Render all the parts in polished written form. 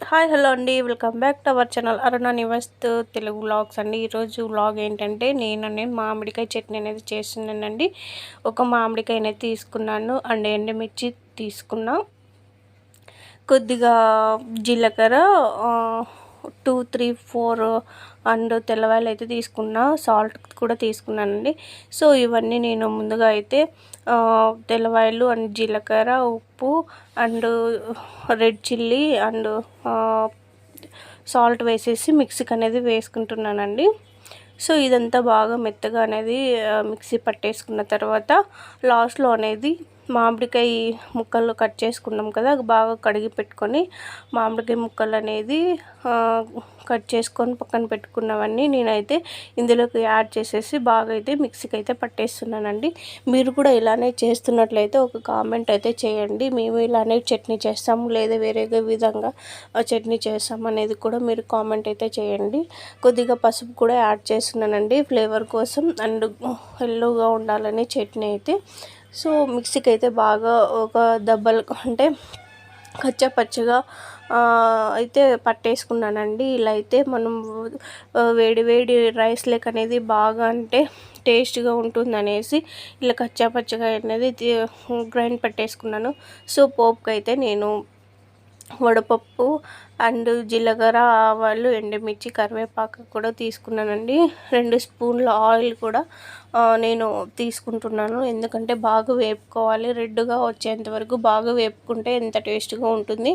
Hi hello అండి, welcome back to our channel Aruna నివస్తు Telugu vlogs అండి. ఈరోజు వ్లాగ్ ఏంటంటే నేను మామిడికాయ చట్నీ అనేది చేస్తున్నానండి. ఒక మామిడికాయ అనేది తీసుకున్నాను అండ్ ఎండుమిర్చి తీసుకున్నా, కొద్దిగా జీలకర్ర 2, 3, 4 అండ్ తెల్లవాయలు అయితే తీసుకున్నా, సాల్ట్ కూడా తీసుకున్నానండి. సో ఇవన్నీ నేను ముందుగా అయితే తెల్లవాయలు అండ్ జీలకర్ర, ఉప్పు and red chilli and salt వేసేసి మిక్సీకి అనేది వేసుకుంటున్నానండి. సో ఇదంతా బాగా మెత్తగా అనేది మిక్సీ పట్టేసుకున్న తర్వాత లాస్ట్లో అనేది మామిడికాయ ముక్కలు కట్ చేసుకున్నాం కదా, బాగా కడిగి పెట్టుకొని మామిడికాయ ముక్కలు అనేది కట్ చేసుకొని పక్కన పెట్టుకున్నవన్నీ నేనైతే ఇందులోకి యాడ్ చేసేసి బాగా అయితే మిక్సీకి అయితే పట్టేస్తున్నానండి. మీరు కూడా ఇలానే చేస్తున్నట్లయితే ఒక కామెంట్ అయితే చేయండి. మేము ఇలానే చట్నీ చేస్తాము లేదా వేరే విధంగా చట్నీ చేస్తాము అనేది కూడా మీరు కామెంట్ అయితే చేయండి. కొద్దిగా పసుపు కూడా యాడ్ చేస్తున్నానండి ఫ్లేవర్ కోసం అండ్ ఎల్లోగా ఉండాలని చట్నీ అయితే. సో మిక్సీకి అయితే బాగా ఒక దెబ్బలు అంటే కచ్చా పచ్చగా అయితే పట్టేసుకున్నానండి. ఇలా అయితే మనం వేడి వేడి రైస్ లెక్క అనేది బాగా అంటే టేస్ట్గా ఉంటుందనేసి ఇలా కచ్చా పచ్చగా అనేది గ్రైండ్ పెట్టేసుకున్నాను. సో పోపుకి అయితే నేను వడపప్పు అండ్ జీలకర్ర, ఆవాలు, ఎండుమిర్చి, కరివేపాకు కూడా తీసుకున్నానండి. 2 స్పూన్ల ఆయిల్ కూడా నేను తీసుకుంటున్నాను, ఎందుకంటే బాగా వేపుకోవాలి. రెడ్గా వచ్చేంత వరకు బాగా వేపుకుంటే ఎంత టేస్ట్గా ఉంటుంది.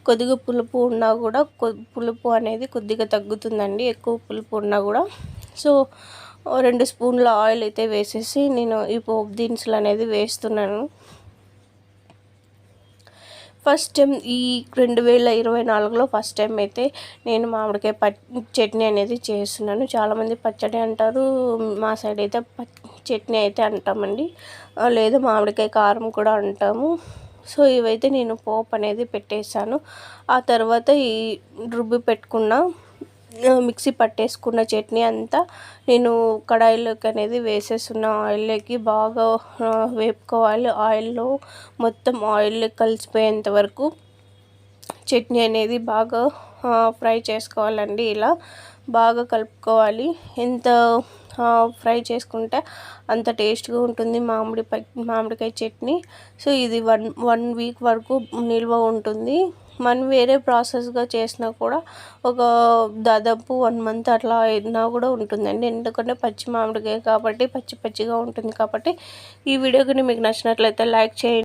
కొద్దిగా పులుపు ఉన్నా కూడా పులుపు అనేది కొద్దిగా తగ్గుతుందండి, ఎక్కువ పులుపు ఉన్నా కూడా. సో 2 స్పూన్ల ఆయిల్ అయితే వేసేసి నేను ఈ పోపు దినుసులు అనేది వేస్తున్నాను. ఫస్ట్ టైం ఈ 2024లో ఫస్ట్ టైం అయితే నేను మామిడికాయ చట్నీ అనేది చేస్తున్నాను. చాలామంది పచ్చడి అంటారు, మా సైడ్ అయితే చట్నీ అయితే అంటామండి, లేదా మామిడికాయ కారం కూడా అంటాము. సో ఇవైతే నేను పోపు అనేది పెట్టేశాను. ఆ తర్వాత ఈ రుబ్బి పెట్టుకున్న మిక్సీ పట్టేసుకున్న చట్నీ అంతా నేను కడాయిలోకి అనేది వేసేస్తున్న ఆయిల్లోకి బాగా వేపుకోవాలి. ఆయిల్లో మొత్తం ఆయిల్ కలిసిపోయేంత వరకు చట్నీ అనేది బాగా ఫ్రై చేసుకోవాలండి. ఇలా బాగా కలుపుకోవాలి. ఎంత ఫ్రై చేసుకుంటే అంత టేస్ట్గా ఉంటుంది మామిడికాయ చట్నీ. సో ఇది వన్ వీక్ వరకు నిల్వ ఉంటుంది. మనం వేరే ప్రాసెస్గా చేసినా కూడా ఒక దాదాపు 1 మంత్ అట్లా అయినా కూడా ఉంటుందండి, ఎందుకంటే పచ్చి మామిడికాయ కాబట్టి పచ్చిగా ఉంటుంది కాబట్టి. ఈ వీడియో కానీ మీకు నచ్చినట్లయితే లైక్ చేయండి.